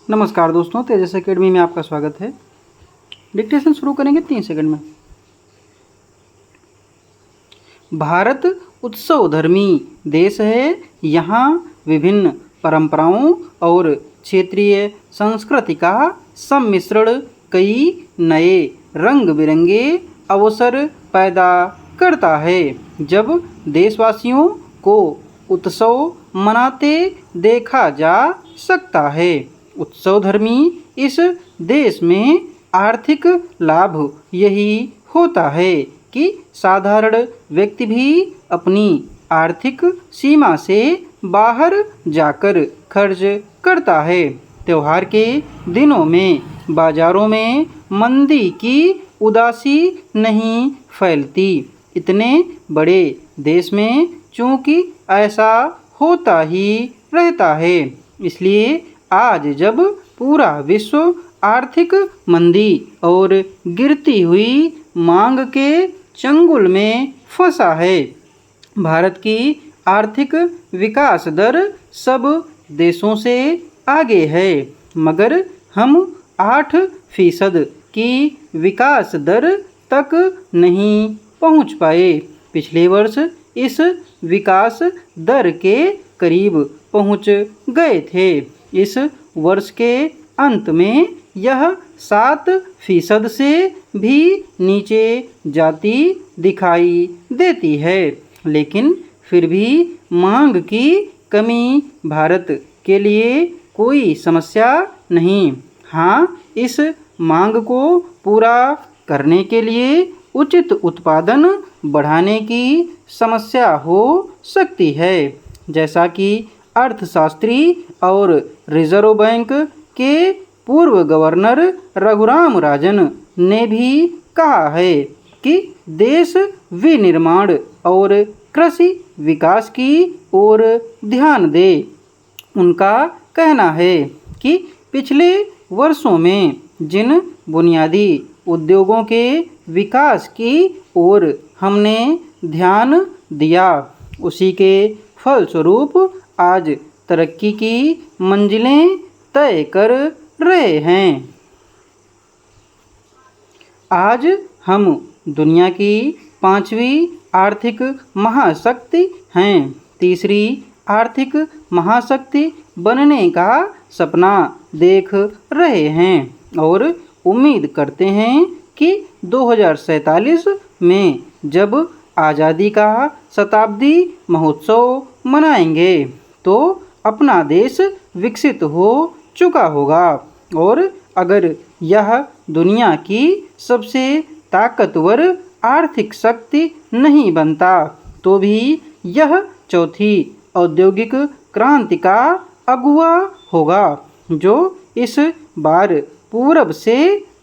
नमस्कार दोस्तों, तेजस एकेडमी में आपका स्वागत है। डिक्टेशन शुरू करेंगे 3 सेकंड में। भारत उत्सवधर्मी देश है। यहाँ विभिन्न परंपराओं और क्षेत्रीय संस्कृति का सम्मिश्रण कई नए रंग बिरंगे अवसर पैदा करता है। जब देशवासियों को उत्सव मनाते देखा जा सकता है। उत्सवधर्मी इस देश में आर्थिक लाभ यही होता है कि साधारण व्यक्ति भी अपनी आर्थिक सीमा से बाहर जाकर खर्च करता है। त्योहार के दिनों में बाजारों में मंदी की उदासी नहीं फैलती। इतने बड़े देश में चूंकि ऐसा होता ही रहता है, इसलिए आज जब पूरा विश्व आर्थिक मंदी और गिरती हुई मांग के चंगुल में फंसा है, भारत की आर्थिक विकास दर सब देशों से आगे है, मगर हम 8% की विकास दर तक नहीं पहुंच पाए। पिछले वर्ष इस विकास दर के करीब पहुंच गए थे। इस वर्ष के अंत में यह 7% से भी नीचे जाती दिखाई देती है, लेकिन फिर भी मांग की कमी भारत के लिए कोई समस्या नहीं। हाँ, इस मांग को पूरा करने के लिए उचित उत्पादन बढ़ाने की समस्या हो सकती है, जैसा कि अर्थशास्त्री और रिजर्व बैंक के पूर्व गवर्नर रघुराम राजन ने भी कहा है कि देश विनिर्माण और कृषि विकास की ओर ध्यान दे। उनका कहना है कि पिछले वर्षों में जिन बुनियादी उद्योगों के विकास की ओर हमने ध्यान दिया, उसी के फलस्वरूप आज तरक्की की मंजिलें तय कर रहे हैं। आज हम दुनिया की 5वीं आर्थिक महाशक्ति हैं। तीसरी आर्थिक महाशक्ति बनने का सपना देख रहे हैं और उम्मीद करते हैं कि 2047 में जब आज़ादी का शताब्दी महोत्सव मनाएंगे तो अपना देश विकसित हो चुका होगा, और अगर यह दुनिया की सबसे ताकतवर आर्थिक शक्ति नहीं बनता तो भी यह चौथी औद्योगिक क्रांति का अगुवा होगा, जो इस बार पूरब से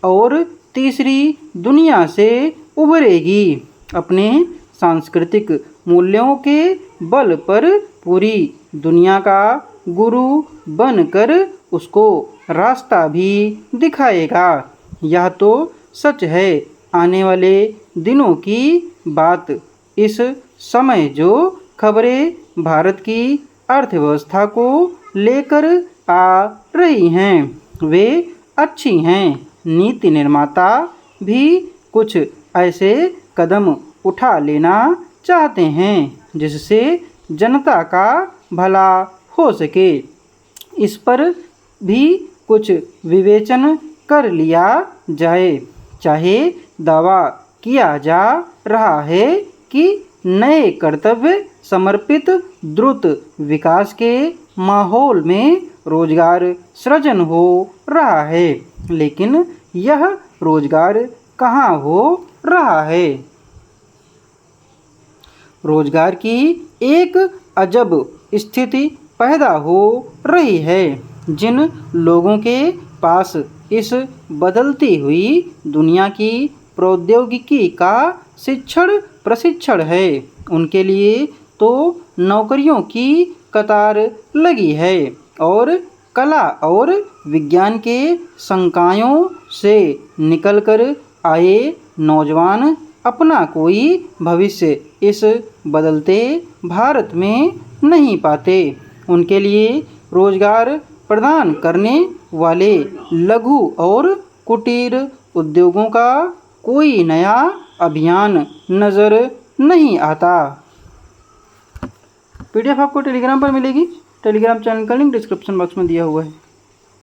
और तीसरी दुनिया से उभरेगी। अपने सांस्कृतिक मूल्यों के बल पर पूरी दुनिया का गुरु बनकर उसको रास्ता भी दिखाएगा। यह तो सच है। आने वाले दिनों की बात। इस समय जो खबरें भारत की अर्थव्यवस्था को लेकर आ रही हैं वे अच्छी हैं। नीति निर्माता भी कुछ ऐसे कदम उठा लेना चाहते हैं जिससे जनता का भला हो सके। इस पर भी कुछ विवेचन कर लिया जाए। चाहे दावा किया जा रहा है कि नए कर्तव्य समर्पित द्रुत विकास के माहौल में रोजगार सृजन हो रहा है, लेकिन यह रोजगार कहाँ हो रहा है? रोजगार की एक अजब स्थिति पैदा हो रही है। जिन लोगों के पास इस बदलती हुई दुनिया की प्रौद्योगिकी का प्रशिक्षण है, उनके लिए तो नौकरियों की कतार लगी है, और कला और विज्ञान के संकायों से निकलकर आए नौजवान अपना कोई भविष्य इस बदलते भारत में नहीं पाते। उनके लिए रोजगार प्रदान करने वाले लघु और कुटीर उद्योगों का कोई नया अभियान नज़र नहीं आता। पीडीएफ आपको टेलीग्राम पर मिलेगी। टेलीग्राम चैनल का लिंक डिस्क्रिप्शन बॉक्स में दिया हुआ है।